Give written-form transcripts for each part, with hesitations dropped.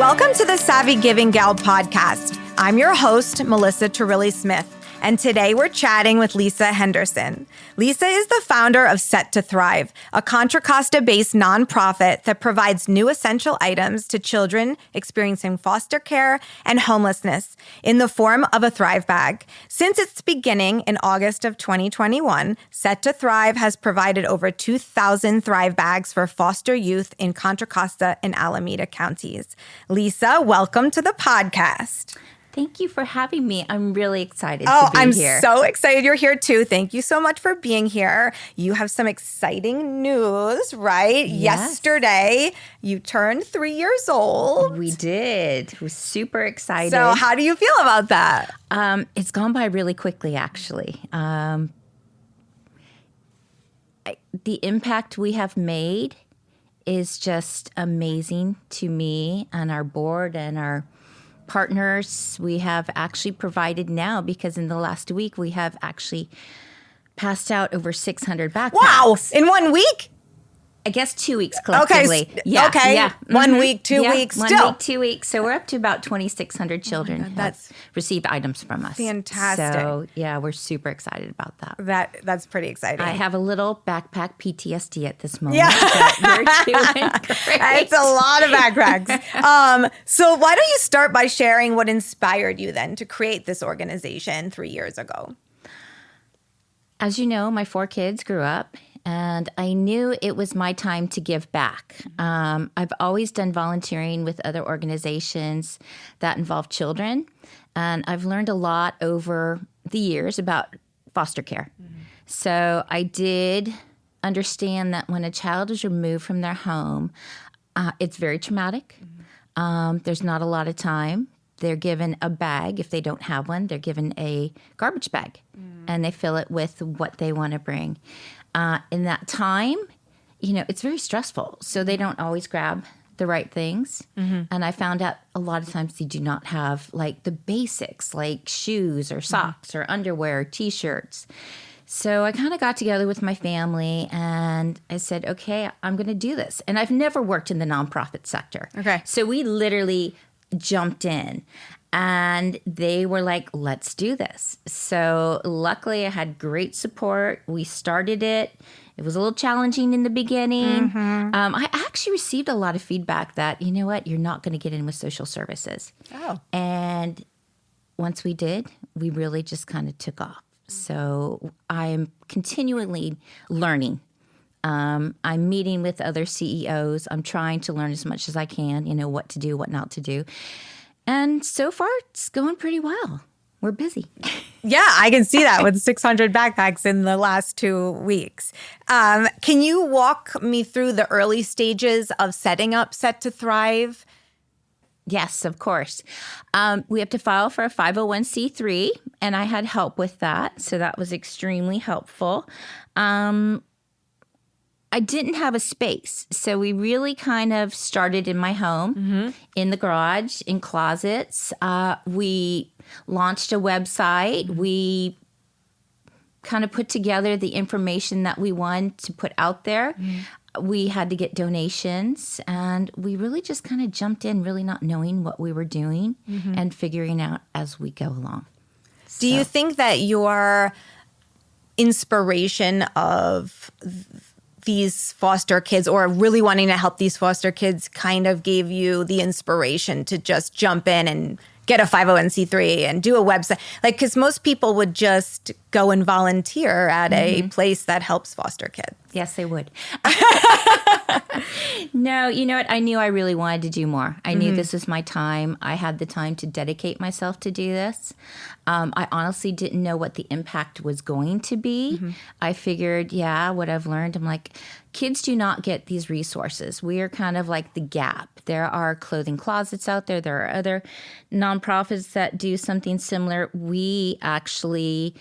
Welcome to the Savvy Giving Gal podcast. I'm your host, Melissa Turilli-Smith, and today we're chatting with Lisa Henderson. Lisa is the founder of Set to Thrive, a Contra Costa-based nonprofit that provides new essential items to children experiencing foster care and homelessness in the form of a Thrive bag. Since its beginning in August of 2021, Set to Thrive has provided over 2,000 Thrive bags for foster youth in Contra Costa and Alameda counties. Lisa, welcome to the podcast. Thank you for having me. I'm really excited to be here. I'm so excited you're here too. Thank you so much for being here. You have some exciting news, right? Yes. Yesterday, you turned 3 years old. We did. We're super excited. So how do you feel about that? It's gone by really quickly, actually. The impact we have made is just amazing to me and our board and our partners. We have actually provided now, because in the last week we have actually passed out over 600 backpacks. Wow! In 1 week? I guess 2 weeks collectively. Okay. Yeah. 1 week, 2 weeks, still. 1 week, 2 weeks. So we're up to about 2,600 children have received items from us. Fantastic. So yeah, we're super excited about that. That's pretty exciting. I have a little backpack PTSD at this moment. Yeah. But we're doing great. It's a lot of backpacks. So why don't you start by sharing what inspired you then to create this organization 3 years ago? As you know, my 4 kids grew up, and I knew it was my time to give back. I've always done volunteering with other organizations that involve children, and I've learned a lot over the years about foster care. Mm-hmm. So I did understand that when a child is removed from their home, it's very traumatic. Mm-hmm. There's not a lot of time. They're given a bag. If they don't have one, they're given a garbage bag, and they fill it with what they want to bring. In that time, it's very stressful. So they don't always grab the right things. Mm-hmm. And I found out a lot of times they do not have like the basics, like shoes or socks or underwear, T-shirts. So I kind of got together with my family and I said, okay, I'm going to do this. And I've never worked in the nonprofit sector. Okay. So we literally jumped in. And they were like, let's do this. So luckily I had great support. We started it. It was a little challenging in the beginning. Mm-hmm. I actually received a lot of feedback that, you know what, you're not going to get in with social services. Oh. And once we did, we really just kind of took off. So I'm continually learning. I'm meeting with other CEOs. I'm trying to learn as much as I can, what to do, what not to do. And so far, it's going pretty well. We're busy. Yeah, I can see that with 600 backpacks in the last 2 weeks. Can you walk me through the early stages of setting up Set to Thrive? Yes, of course. We have to file for a 501c3, and I had help with that. So that was extremely helpful. I didn't have a space. So we really kind of started in my home, in the garage, in closets. We launched a website. We kind of put together the information that we wanted to put out there. We had to get donations, and we really just kind of jumped in, really not knowing what we were doing and figuring out as we go along. Do you think that your inspiration of these foster kids, or really wanting to help these foster kids, kind of gave you the inspiration to just jump in and get a 501c3 and do a website? Like, because most people would just go and volunteer at a place that helps foster kids. Yes, they would. No, you know what? I knew I really wanted to do more. I knew this was my time. I had the time to dedicate myself to do this. I honestly didn't know what the impact was going to be. I figured, what I've learned, I'm like, kids do not get these resources. We are kind of like the gap. There are clothing closets out there. There are other nonprofits that do something similar. We actually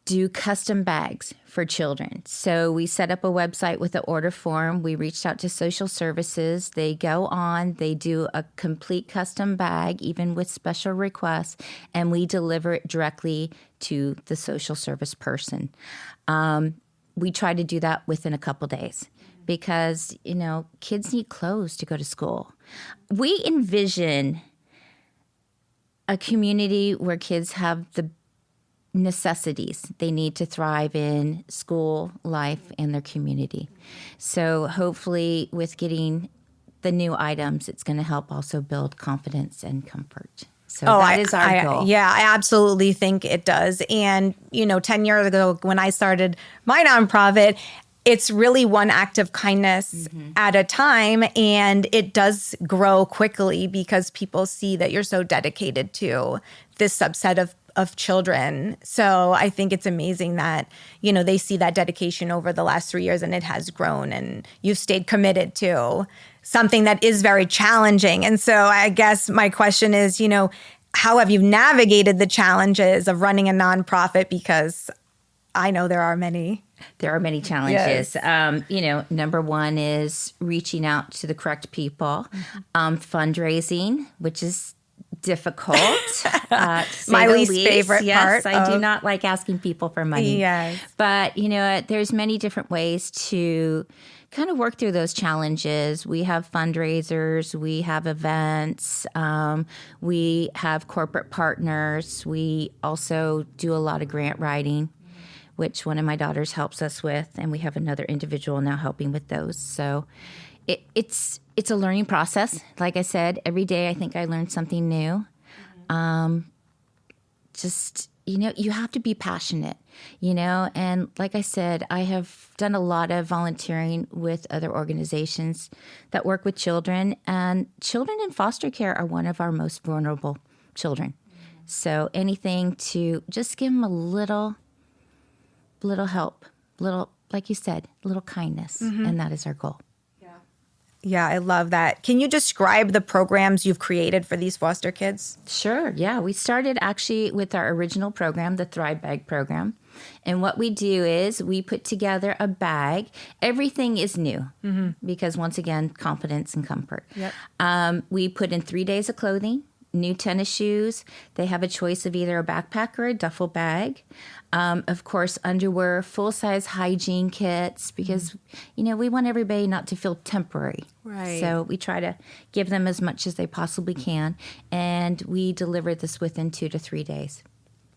do custom bags for children. So we set up a website with an order form. We reached out to social services. They go on, they do a complete custom bag, even with special requests, and we deliver it directly to the social service person. We try to do that within a couple days. because, kids need clothes to go to school. We envision a community where kids have the necessities they need to thrive in school, life, and their community. So hopefully with getting the new items, it's going to help also build confidence and comfort. So that is our goal. Yeah, I absolutely think it does. And, 10 years ago when I started my nonprofit, it's really one act of kindness at a time. And it does grow quickly because people see that you're so dedicated to this subset of children. So I think it's amazing that, they see that dedication over the last 3 years and it has grown and you've stayed committed to something that is very challenging. And so I guess my question is, how have you navigated the challenges of running a nonprofit? Because I know there are many. There are many challenges. Yes. Number one is reaching out to the correct people, fundraising, which is difficult. My least favorite yes, part. I do not like asking people for money. Yes. But, there's many different ways to kind of work through those challenges. We have fundraisers, we have events, we have corporate partners. We also do a lot of grant writing, which one of my daughters helps us with, and we have another individual now helping with those. So it's a learning process. Like I said, every day I think I learn something new. You have to be passionate, and like I said, I have done a lot of volunteering with other organizations that work with children, and children in foster care are one of our most vulnerable children. So anything to just give them a little help, like you said, little kindness, and that is our goal. Yeah, I love that. Can you describe the programs you've created for these foster kids? Sure. Yeah. We started actually with our original program, the Thrive Bag program. And what we do is we put together a bag. Everything is new because, once again, confidence and comfort. Yep. We put in 3 days of clothing, new tennis shoes. They have a choice of either a backpack or a duffel bag. Of course, underwear, full-size hygiene kits, because, we want everybody not to feel temporary. Right. So we try to give them as much as they possibly can. And we deliver this within 2 to 3 days.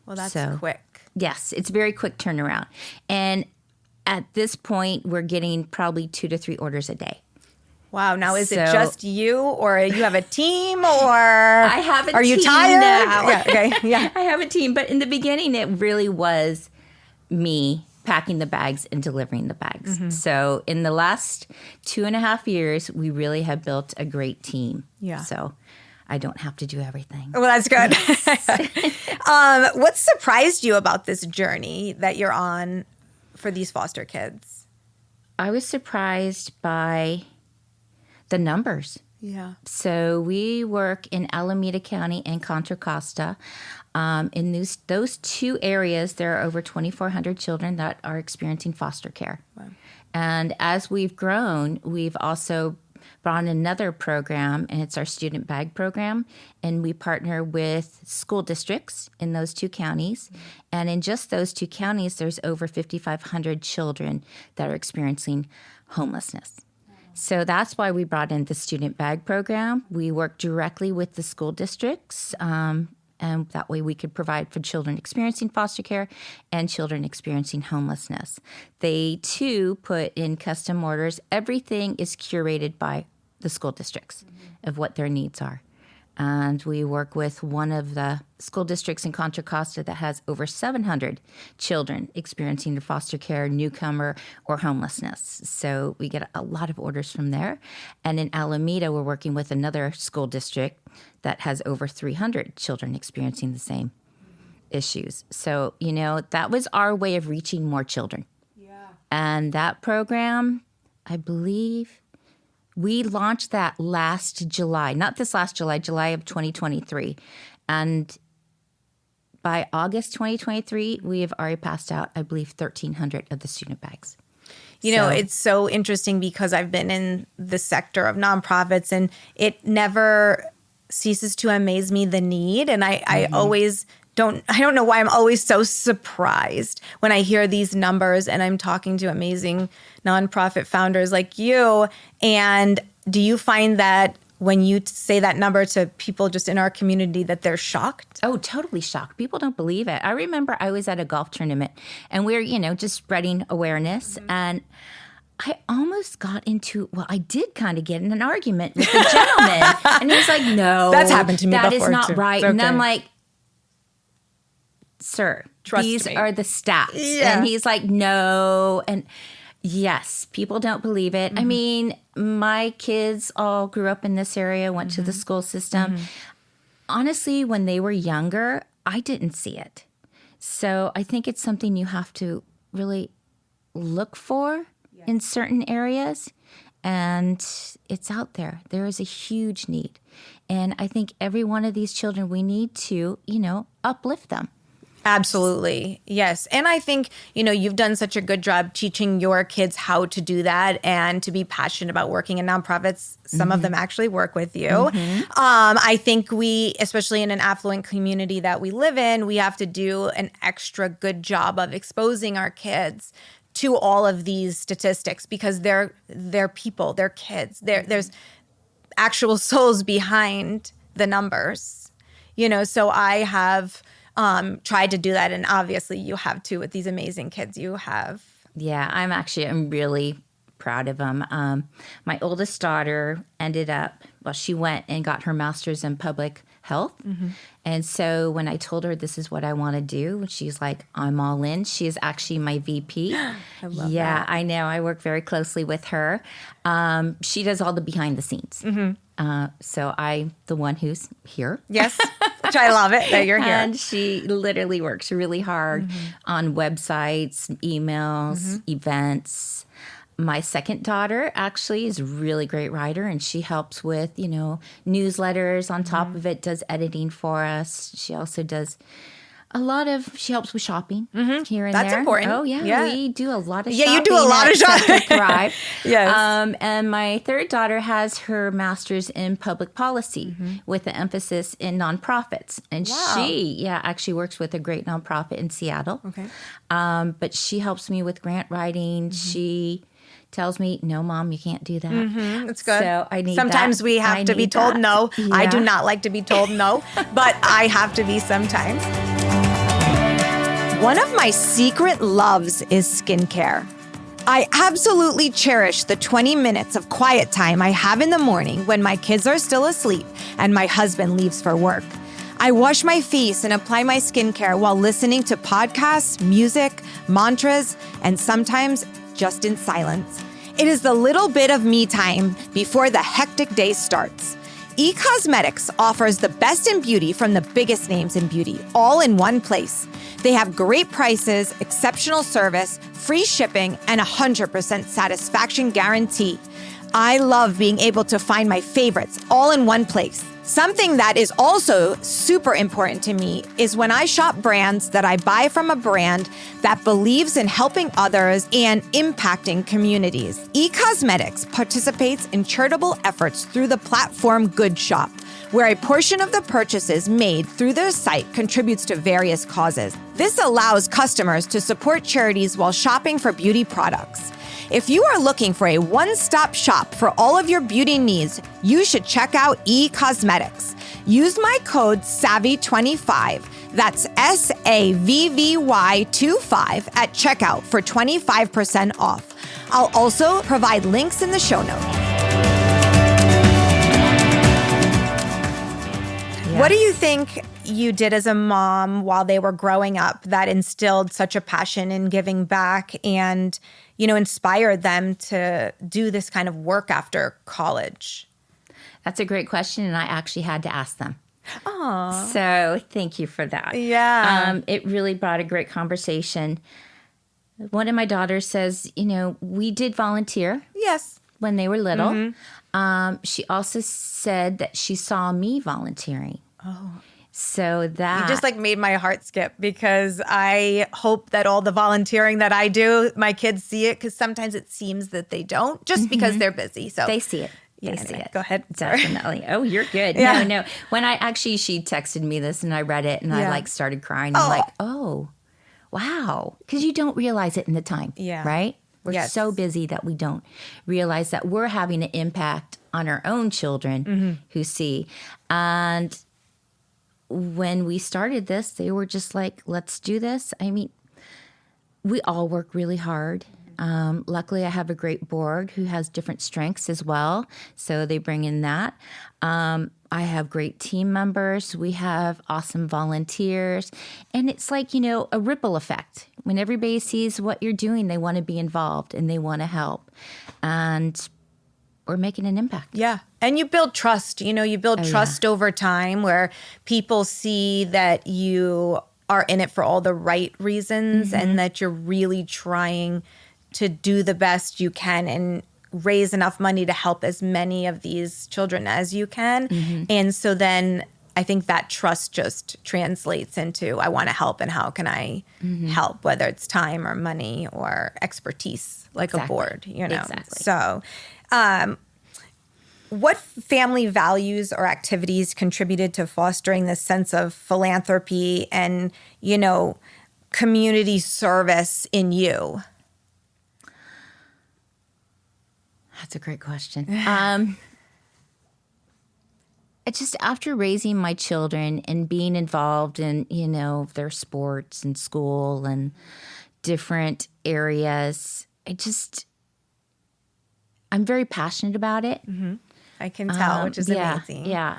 Well, that's quick. Yes, it's very quick turnaround. And at this point, we're getting probably 2 to 3 orders a day. Wow. Now, is it just you, or you have a team, or I have a team. Are you tired? Now. Yeah, okay. Yeah. I have a team. But in the beginning, it really was me packing the bags and delivering the bags. So in the last 2.5 years, we really have built a great team. Yeah. So I don't have to do everything. Well, that's good. What surprised you about this journey that you're on for these foster kids? I was surprised by the numbers. Yeah. So we work in Alameda County and Contra Costa. In those two areas, there are over 2,400 children that are experiencing foster care. Wow. And as we've grown, we've also brought in another program, and it's our student bag program. And we partner with school districts in those two counties. Mm-hmm. And in just those two counties, there's over 5,500 children that are experiencing homelessness. So that's why we brought in the student bag program. We work directly with the school districts, and that way we could provide for children experiencing foster care and children experiencing homelessness. They, too, put in custom orders. Everything is curated by the school districts of what their needs are. And we work with one of the school districts in Contra Costa that has over 700 children experiencing foster care, newcomer, or homelessness. So we get a lot of orders from there. And in Alameda, we're working with another school district that has over 300 children experiencing the same issues. So, that was our way of reaching more children. Yeah. And that program, I believe, we launched that last July, not this last July, July of 2023. And by August 2023, we have already passed out, I believe, 1,300 of the student bags. It's so interesting because I've been in the sector of nonprofits, and it never ceases to amaze me, the need. And I always don't know why I'm always so surprised when I hear these numbers and I'm talking to amazing nonprofit founders like you. And do you find that when you say that number to people just in our community that they're shocked? Oh, totally shocked. People don't believe it. I remember I was at a golf tournament and we're, just spreading awareness. And I almost I did kind of get in an argument with the gentleman. And he was like, no. That's happened to me before, that is not too. right. Okay. And I'm like, sir, these are the stats. Yeah. And he's like, no. And yes, people don't believe it. I mean, my kids all grew up in this area, went to the school system. Honestly, when they were younger, I didn't see it. So I think it's something you have to really look for in certain areas. And it's out there. There is a huge need. And I think every one of these children, we need to, uplift them. Absolutely. Yes. And I think, you've done such a good job teaching your kids how to do that and to be passionate about working in nonprofits. Some of them actually work with you. I think we, especially in an affluent community that we live in, we have to do an extra good job of exposing our kids to all of these statistics because they're people, they're kids. There's actual souls behind the numbers, so I have tried to do that. And obviously you have too with these amazing kids you have. Yeah, I'm really proud of them. My oldest daughter she went and got her master's in public health. And so when I told her this is what I want to do, she's like, I'm all in. She is actually my VP. I love that. I know. I work very closely with her. She does all the behind the scenes. So I'm the one who's here. Yes, which I love it that you're here. And she literally works really hard on websites, emails, events. My second daughter actually is a really great writer, and she helps with, newsletters on top of it, does editing for us. She also does she helps with shopping here and That's there. important. Oh, yeah. We do a lot of shopping. Yeah, you do a lot of shopping. Set to Thrive. Yes. And my third daughter has her master's in public policy with an emphasis in nonprofits. And she actually works with a great nonprofit in Seattle. Okay. But she helps me with grant writing. She tells me, no, Mom, you can't do that. That's good. So I need sometimes we have to be told no. Yeah. I do not like to be told no, but I have to be sometimes. One of my secret loves is skincare. I absolutely cherish the 20 minutes of quiet time I have in the morning when my kids are still asleep and my husband leaves for work. I wash my face and apply my skincare while listening to podcasts, music, mantras, and sometimes just in silence. It is the little bit of me time before the hectic day starts. eCosmetics offers the best in beauty from the biggest names in beauty, all in one place. They have great prices, exceptional service, free shipping, and 100% satisfaction guarantee. I love being able to find my favorites all in one place. Something that is also super important to me is when I shop brands that I buy from a brand that believes in helping others and impacting communities. eCosmetics participates in charitable efforts through the platform Good Shop, where a portion of the purchases made through their site contributes to various causes. This allows customers to support charities while shopping for beauty products. If you are looking for a one-stop shop for all of your beauty needs, you should check out eCosmetics. Use my code SAVVY25, that's SAVVY25 at checkout for 25% off. I'll also provide links in the show notes. Yeah. What do you think you did as a mom while they were growing up that instilled such a passion in giving back and, inspired them to do this kind of work after college? That's a great question, and I actually had to ask them. Oh, so thank you for that. Yeah. It really brought a great conversation. One of my daughters says, we did volunteer. Yes. When they were little. She also said that she saw me volunteering. Oh. So that... You just made my heart skip because I hope that all the volunteering that I do, my kids see it because sometimes it seems that they don't just because they're busy. So they see it. Yeah, they see it. Go ahead. Sorry. Definitely. Oh, you're good. Yeah. No. When she texted me this and I read it and I like started crying. I'm like, oh, wow. Because you don't realize it in the time. Yeah. Right? We're so busy that we don't realize that we're having an impact on our own children who see. And when we started this, they were just like, let's do this. I mean, we all work really hard. Luckily, I have a great board who has different strengths as well. So they bring in that. I have great team members. We have awesome volunteers. And it's like, a ripple effect. When everybody sees what you're doing, they want to be involved and they want to help. And we're making an impact. Yeah. And you build trust. You build trust over time where people see that you are in it for all the right reasons and that you're really trying to do the best you can and raise enough money to help as many of these children as you can. And so then I think that trust just translates into, I want to help and how can I help, whether it's time or money or expertise, like a board, Exactly. So what family values or activities contributed to fostering this sense of philanthropy and, community service in you? That's a great question. It's just after raising my children and being involved in, their sports and school and different areas, I'm very passionate about it. I can tell, which is amazing. Yeah,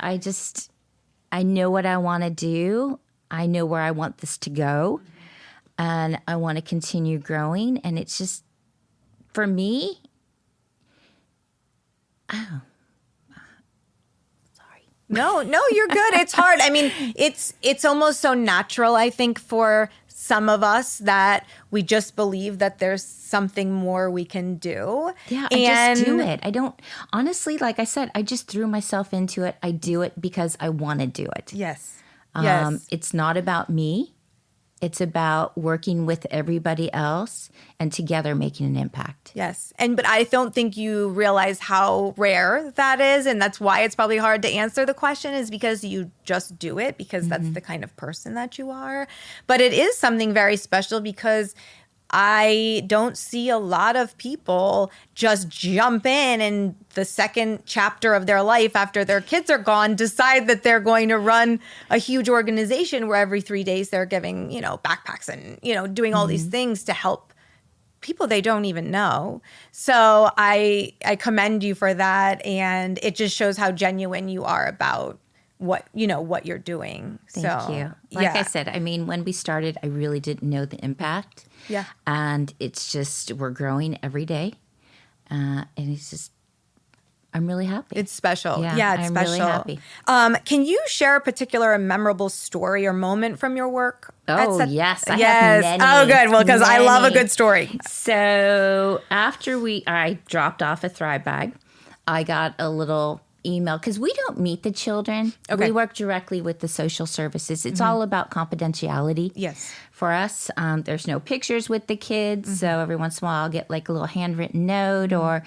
I know what I want to do. I know where I want this to go. And I want to continue growing. And it's just, for me, sorry. No, you're good. It's hard. I mean, it's almost so natural, I think, for some of us that we just believe that there's something more we can do. Yeah, I just do it. I don't, honestly, like I said, I just threw myself into it. I do it because I want to do it. Yes. It's not about me. It's about working with everybody else and together making an impact. Yes. But I don't think you realize how rare that is. And that's why it's probably hard to answer the question, is because you just do it because that's the kind of person that you are. But it is something very special because I don't see a lot of people just jump in and the second chapter of their life after their kids are gone decide that they're going to run a huge organization where every 3 days they're giving, backpacks and, doing all these things to help people they don't even know. So I commend you for that. And it just shows how genuine you are about what you're doing. Thank you. Like I said, I mean, when we started, I really didn't know the impact. Yeah. And it's just, we're growing every day. And it's just, I'm really happy. It's special. Yeah, it's I'm special. really happy. Can you share a particular memorable story or moment from your work? Oh, yes. I have many. Oh, good. Well, because I love a good story. So after I dropped off a Thrive bag, I got a little email, because we don't meet the children. Okay. We work directly with the social services. It's all about confidentiality. Yes. For us, there's no pictures with the kids. So every once in a while I'll get like a little handwritten note, or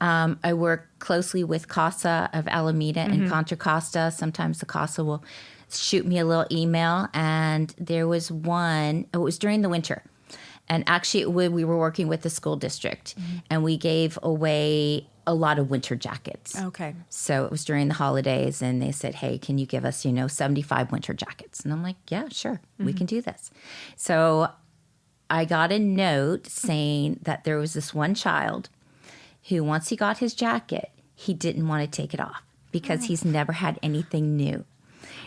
I work closely with Casa of Alameda and Contra Costa. Sometimes the Casa will shoot me a little email. And there was one, it was during the winter. And actually we were working with the school district and we gave away a lot of winter jackets. Okay. So it was during the holidays and they said, hey, can you give us, 75 winter jackets? And I'm like, yeah, sure, we can do this. So I got a note saying that there was this one child who, once he got his jacket, he didn't want to take it off because he's never had anything new.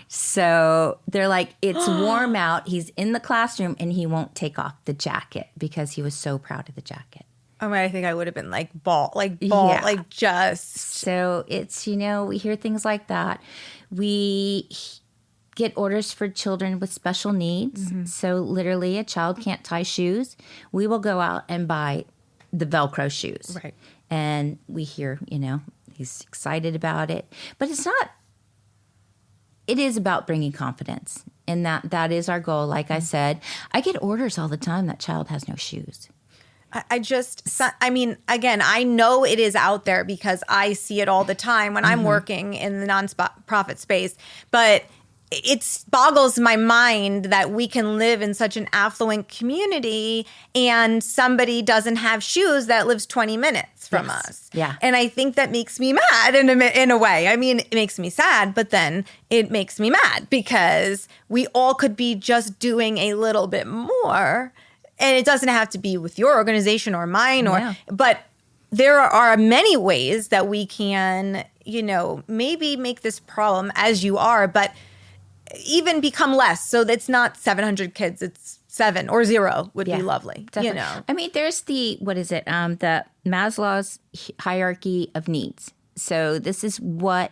So they're like, it's warm out. He's in the classroom and he won't take off the jacket because he was so proud of the jacket. I mean, I think I would have been like Yeah. like just. So it's, we hear things like that. We get orders for children with special needs. So literally a child can't tie shoes. We will go out and buy the Velcro shoes. Right. And we hear, he's excited about it. But it is about bringing confidence. And that is our goal. Like I said, I get orders all the time that child has no shoes. Again, I know it is out there because I see it all the time when I'm working in the nonprofit space, but it boggles my mind that we can live in such an affluent community and somebody doesn't have shoes that lives 20 minutes from us. Yeah. And I think that makes me mad in a way. I mean, it makes me sad, but then it makes me mad because we all could be just doing a little bit more. And it doesn't have to be with your organization or mine, but there are many ways that we can, maybe make this problem as you are, but even become less. So it's not 700 kids, it's 7 or 0 would be lovely. Definitely. I mean, there's the Maslow's hierarchy of needs. So this is what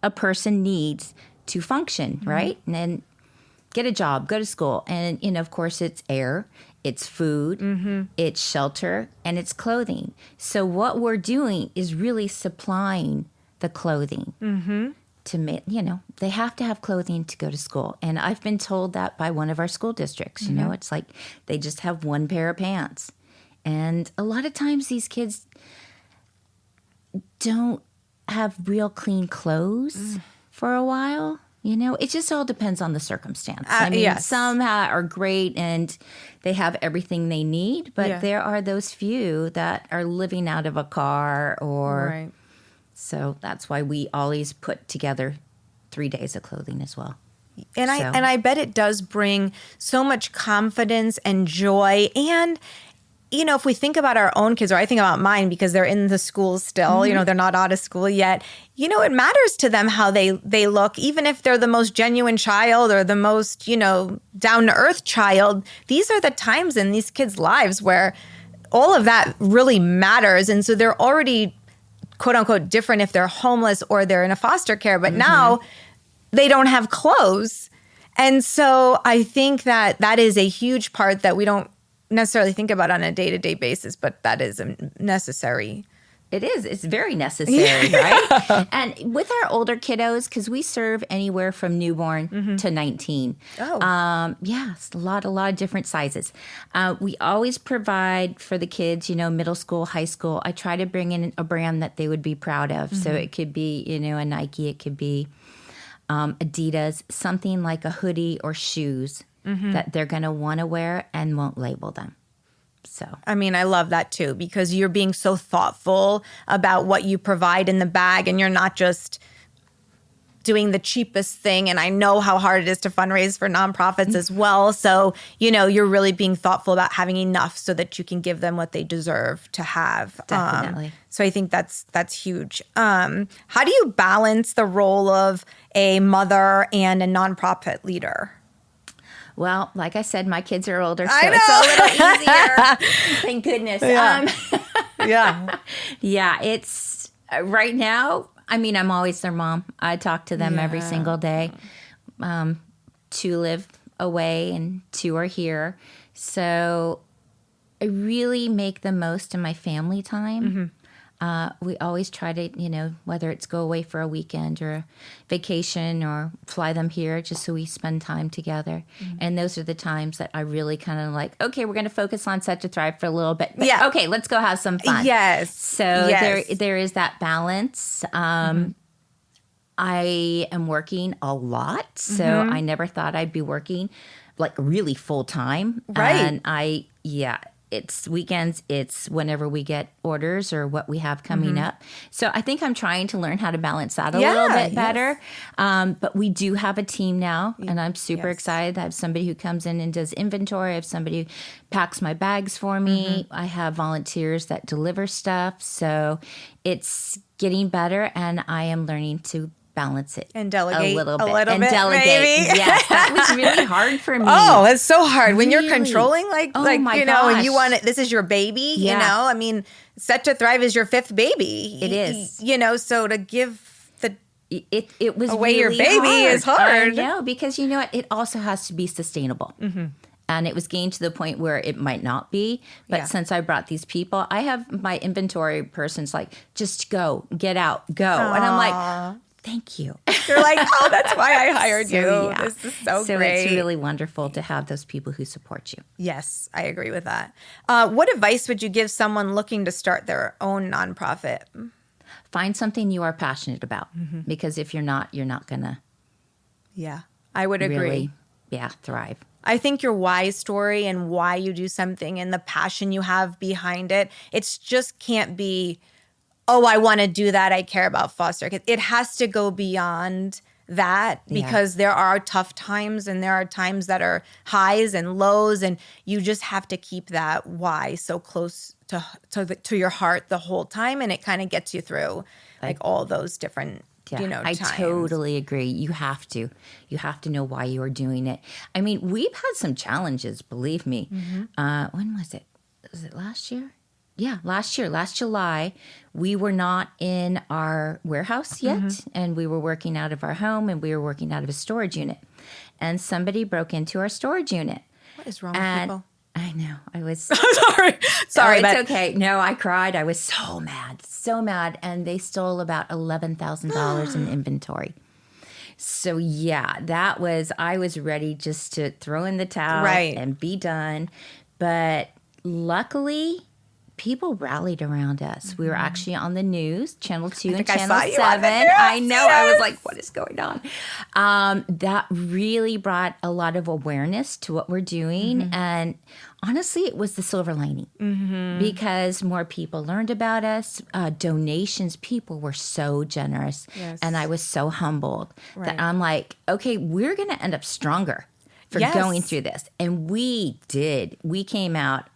a person needs to function, right? And then get a job, go to school. And, of course, it's air, it's food, it's shelter, and it's clothing. So what we're doing is really supplying the clothing. To make, they have to have clothing to go to school. And I've been told that by one of our school districts, it's like they just have one pair of pants. And a lot of times these kids don't have real clean clothes for a while. It just all depends on the circumstance. I mean, some are great and they have everything they need, but there are those few that are living out of a car or... Right. So that's why we always put together 3 days of clothing as well. And I bet it does bring so much confidence and joy. And, if we think about our own kids, or I think about mine because they're in the schools still, they're not out of school yet. It matters to them how they look, even if they're the most genuine child or the most, down to earth child. These are the times in these kids' lives where all of that really matters. And so they're already quote unquote different if they're homeless or they're in a foster care, but now they don't have clothes. And so I think that is a huge part that we don't necessarily think about on a day-to-day basis, but that is necessary. It is. It's very necessary, right? And with our older kiddos, because we serve anywhere from newborn to 19. Oh. Yes, a lot of different sizes. We always provide for the kids, middle school, high school. I try to bring in a brand that they would be proud of. So it could be, a Nike, it could be Adidas, something like a hoodie or shoes that they're going to want to wear and won't label them. So, I mean, I love that too, because you're being so thoughtful about what you provide in the bag and you're not just doing the cheapest thing. And I know how hard it is to fundraise for nonprofits as well. So, you're really being thoughtful about having enough so that you can give them what they deserve to have. Definitely. So I think that's huge. How do you balance the role of a mother and a nonprofit leader? Well, like I said, my kids are older, so it's a little easier. Thank goodness. Yeah. Yeah, it's right now, I mean, I'm always their mom. I talk to them every single day. 2 live away and 2 are here. So I really make the most of my family time. We always try to, whether it's go away for a weekend or a vacation or fly them here just so we spend time together. And those are the times that I really kind of like, okay, we're going to focus on Set to Thrive for a little bit. But okay, let's go have some fun. Yes. So there is that balance. I am working a lot. So I never thought I'd be working like really full time. Right. And it's weekends, it's whenever we get orders or what we have coming up. So I think I'm trying to learn how to balance that a little bit better. But we do have a team now, and I'm super excited. I have somebody who comes in and does inventory. I have somebody who packs my bags for me. I have volunteers that deliver stuff. So it's getting better, and I am learning to balance it and delegate a little bit. Maybe. Yes, that was really hard for me. Oh, it's so hard when Really? you're controlling, and you want it. This is your baby. I mean, Set to Thrive is your 5th baby. It is. So to give it was away really your baby hard. is hard. I know, because you know what? It also has to be sustainable. And it was getting to the point where it might not be. But since I brought these people, I have my inventory person's like, just go, get out, go. And I'm like, Thank you. You're like, oh, that's why I hired you. Yeah. This is so So great. it's really wonderful to have those people who support you. Yes, I agree with that. What advice would you give someone looking to start their own nonprofit? Find something you are passionate about, because if you're not going to Yeah, I would agree. really, thrive. I think your why story and why you do something and the passion you have behind it, it's just can't be, oh, I want to do that. I care about foster kids. It has to go beyond that, because there are tough times and there are times that are highs and lows, and you just have to keep that why so close to your heart the whole time, and it kind of gets you through like all those different I times. totally agree. You have to know why you are doing it. I mean, we've had some challenges, believe me. When was it? Was it last year? Yeah, last July, we were not in our warehouse yet, and we were working out of our home, and we were working out of a storage unit. And somebody broke into our storage unit. What is wrong with people? I know. I was sorry, it's but okay. No, I cried. I was so mad, and they stole about $11,000 in inventory. So I was ready just to throw in the towel and be done. But luckily, people rallied around us. We were actually on the news, Channel 2 and Channel 7. I know. I was like, what is going on? That really brought a lot of awareness to what we're doing. And honestly, it was the silver lining, because more people learned about us. Donations, people were so generous. Yes. And I was so humbled that I'm like, okay, we're going to end up stronger for going through this. And we did. We came out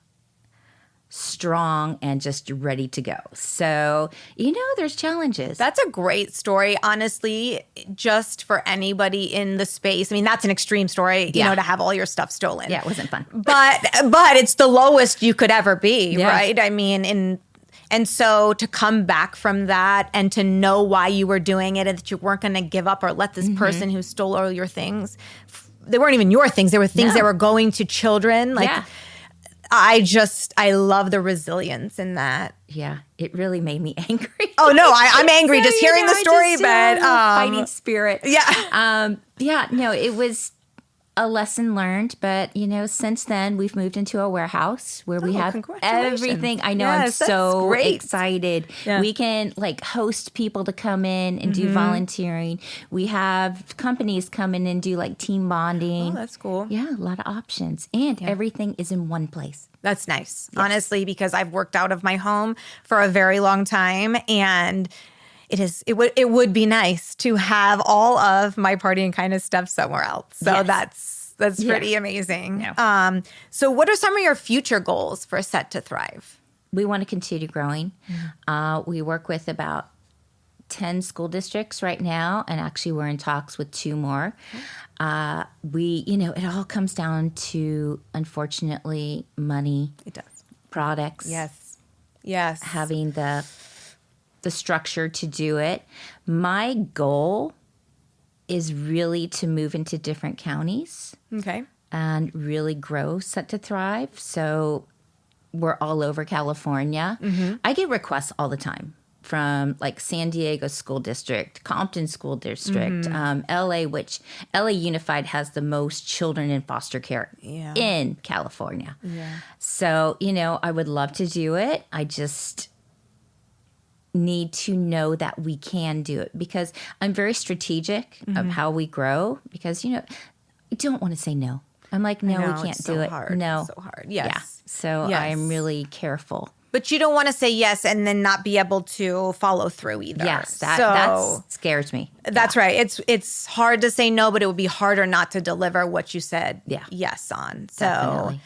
strong and just ready to go. So, there's challenges. That's a great story, honestly, just for anybody in the space. I mean, that's an extreme story, you know, to have all your stuff stolen. Yeah, it wasn't fun. But it's the lowest you could ever be, right? I mean, and so to come back from that and to know why you were doing it and that you weren't going to give up or let this person who stole all your things, they weren't even your things. They were things that were going to children. I love the resilience in that. Yeah, it really made me angry. Oh no, I'm angry just hearing the story, but fighting spirit. Yeah. No, it was a lesson learned, but since then we've moved into a warehouse where we have everything. I know, I'm so excited. Yeah. We can host people to come in and do volunteering. We have companies come in and do team bonding. Oh, that's cool. Yeah, a lot of options, and everything is in one place. That's nice, honestly, because I've worked out of my home for a very long time, and it would be nice to have all of my party and kindness stuff somewhere else. So that's pretty amazing. Yeah. So what are some of your future goals for Set to Thrive? We want to continue growing. We work with about 10 school districts right now, and actually we're in talks with 2 more. It all comes down to, unfortunately, money. It does. Products. Yes. Having the structure to do it. My goal is really to move into different counties. Okay. And really grow Set to Thrive. So we're all over California. I get requests all the time from San Diego School District, Compton School District, LA, which LA Unified has the most children in foster care in California. Yeah. So, I would love to do it. I just need to know that we can do it, because I'm very strategic of how we grow, because, I don't want to say no. I'm like, no, we can't do it. Hard. No. It's so hard. Yes. Yeah. So I'm really careful. But you don't want to say yes and then not be able to follow through either. Yes, that scares me. That's right. It's hard to say no, but it would be harder not to deliver what you said yes on. So, definitely.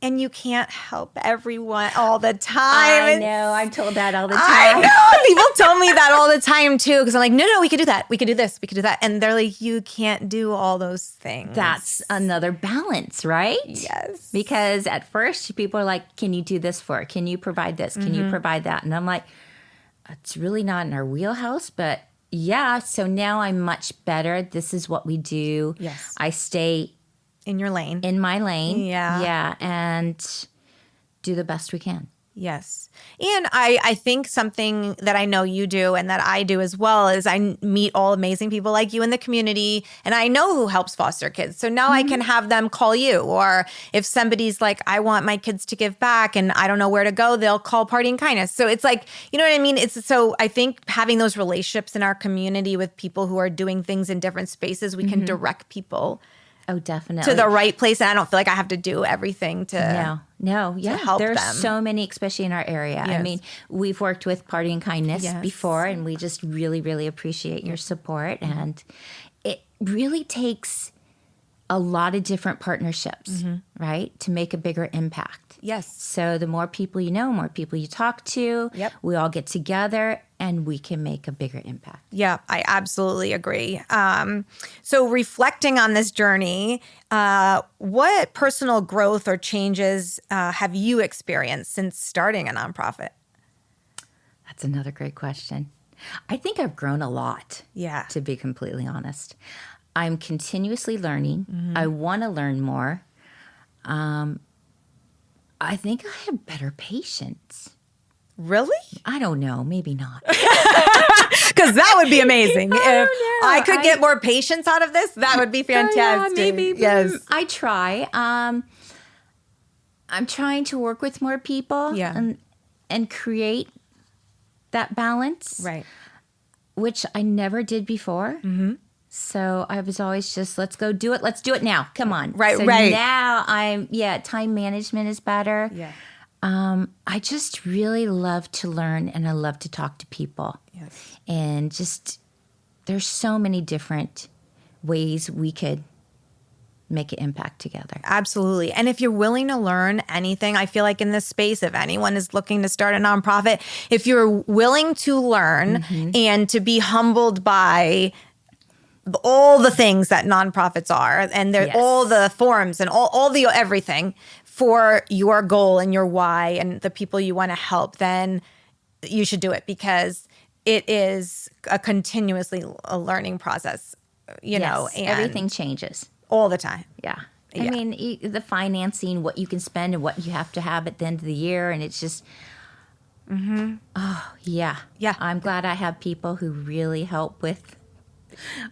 And you can't help everyone all the time. I know. I'm told that all the time. I know. People tell me that all the time too, because I'm like, no, we could do that. We could do this. We could do that. And they're like, you can't do all those things. That's another balance, right? Yes. Because at first people are like, can you do this for it? Can you provide this? Can you provide that? And I'm like, it's really not in our wheelhouse, but yeah. So now I'm much better. This is what we do. Yes. I stay in your lane. In my lane. Yeah. Yeah. And do the best we can. Yes. And I think something that I know you do and that I do as well is I meet all amazing people like you in the community, and I know who helps foster kids. So now I can have them call you. Or if somebody's like, I want my kids to give back and I don't know where to go, they'll call Party and Kindness. So it's like, you know what I mean? So I think having those relationships in our community with people who are doing things in different spaces, we can direct people Oh, definitely. to the right place. And I don't feel like I have to do everything to Yeah. help There's them. so many, especially in our area. Yes. I mean, we've worked with Party and Kindness Yes. before, and we just really, really appreciate your support. And it really takes a lot of different partnerships, right, to make a bigger impact. Yes. So the more people you know, more people you talk to, Yep. we all get together and we can make a bigger impact. Yeah, I absolutely agree. So reflecting on this journey, what personal growth or changes have you experienced since starting a nonprofit? That's another great question. I think I've grown a lot, Yeah. to be completely honest. I'm continuously learning. I want to learn more. I think I have better patience. Really? I don't know, maybe not. Because that would be amazing. If know. I could get more patience out of this, that would be fantastic. Yeah, maybe. Yes. I try. I'm trying to work with more people and create that balance, Right. which I never did before. Mm-hmm. So I was always just, let's go do it. Let's do it now. Come on. Right, so right. now time management is better. Yeah. I just really love to learn and I love to talk to people. Yes. And just, there's so many different ways we could make an impact together. Absolutely. And if you're willing to learn anything, I feel like in this space, if anyone is looking to start a nonprofit, if you're willing to learn and to be humbled by all the things that nonprofits are, and they're all the forums and all the everything for your goal and your why and the people you want to help, then you should do it, because it is a continuously a learning process, you know, and everything changes all the time. Yeah. I mean, the financing, what you can spend and what you have to have at the end of the year. And it's just, yeah. I'm glad I have people who really help with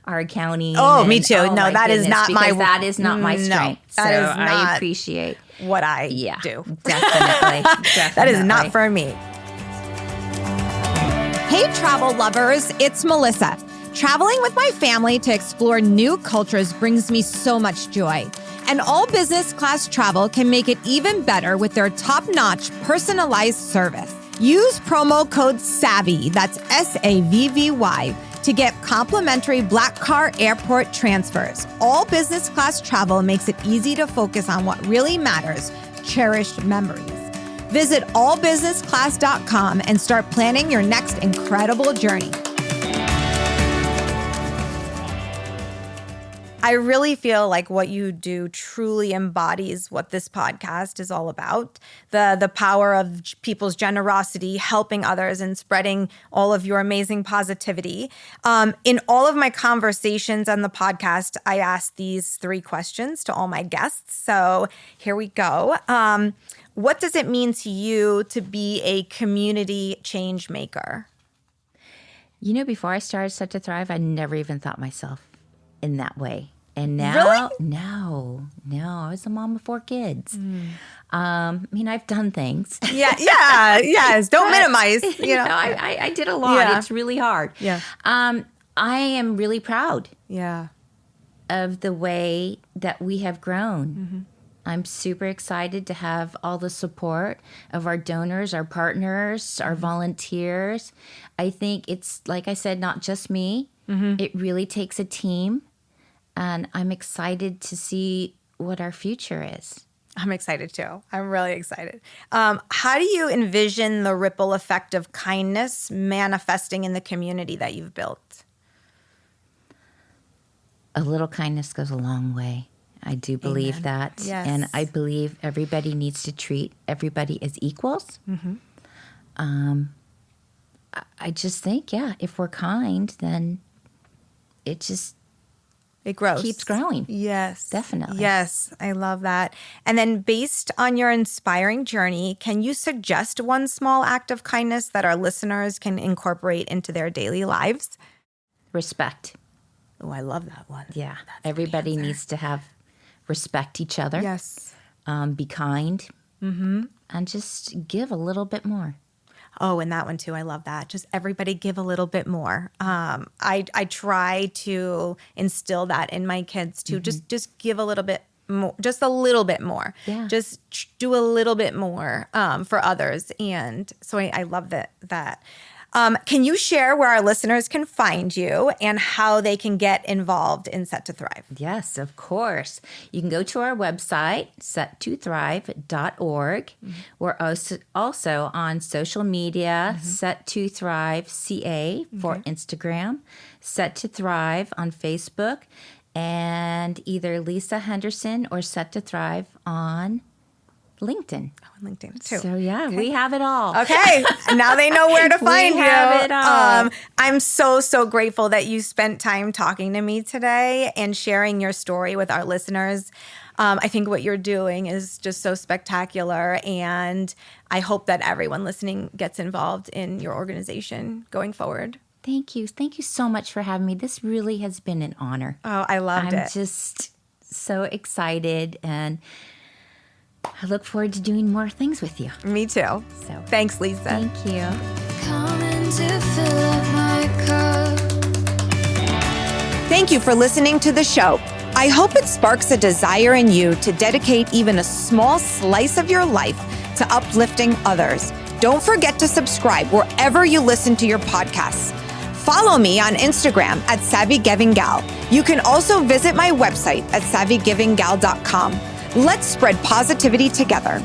our accounting. Oh, me too. No, that is not my that is not my strength. that so is not I appreciate what I do. Definitely. That is not for me. Hey, travel lovers, it's Melissa. Traveling with my family to explore new cultures brings me so much joy. And all business class travel can make it even better with their top-notch personalized service. Use promo code SAVVY, that's SAVVY, to get complimentary Black Car Airport transfers. All business class travel makes it easy to focus on what really matters, cherished memories. Visit allbusinessclass.com and start planning your next incredible journey. I really feel like what you do truly embodies what this podcast is all about. The power of people's generosity, helping others, and spreading all of your amazing positivity. In all of my conversations on the podcast, I ask these 3 questions to all my guests. So here we go. What does it mean to you to be a community change maker? You know, before I started Set to Thrive, I never even thought myself in that way. And now, Really? No, I was a mom of 4 kids. I mean, I've done things. Yes. Don't minimize. You know, I did a lot. Yeah. It's really hard. Yeah. I am really proud Yeah. of the way that we have grown. I'm super excited to have all the support of our donors, our partners, our volunteers. I think it's, like I said, not just me. It really takes a team. And I'm excited to see what our future is. I'm excited too. I'm really excited. How do you envision the ripple effect of kindness manifesting in the community that you've built? A little kindness goes a long way. I do believe that. Yes. And I believe everybody needs to treat everybody as equals. I just think, if we're kind, then it it grows. Keeps growing. Yes. Definitely. Yes. I love that. And then based on your inspiring journey, can you suggest one small act of kindness that our listeners can incorporate into their daily lives? Respect. Oh, I love that one. Yeah. Everybody needs to have respect each other. Yes. Be kind. And just give a little bit more. Oh, and that one too. I love that. Just everybody give a little bit more. I try to instill that in my kids too. Just give a little bit more, just a little bit more. Yeah. Just do a little bit more for others. And so I love that. Can you share where our listeners can find you and how they can get involved in Set to Thrive? Yes, of course. You can go to our website, set2thrive.org. We're also on social media, Set to Thrive CA for Instagram, Set to Thrive on Facebook, and either Lisa Henderson or Set to Thrive on LinkedIn. Oh, and LinkedIn too. So we have it all. Okay, now they know where to find you. We have it all. I'm so grateful that you spent time talking to me today and sharing your story with our listeners. I think what you're doing is just so spectacular, and I hope that everyone listening gets involved in your organization going forward. Thank you. Thank you so much for having me. This really has been an honor. Oh, I loved it. I'm just so excited, and I look forward to doing more things with you. Me too. So thanks, Lisa. Thank you. Coming to fill up my cup. Thank you for listening to the show. I hope it sparks a desire in you to dedicate even a small slice of your life to uplifting others. Don't forget to subscribe wherever you listen to your podcasts. Follow me on Instagram at SavvyGivingGal. You can also visit my website at SavvyGivingGal.com. Let's spread positivity together.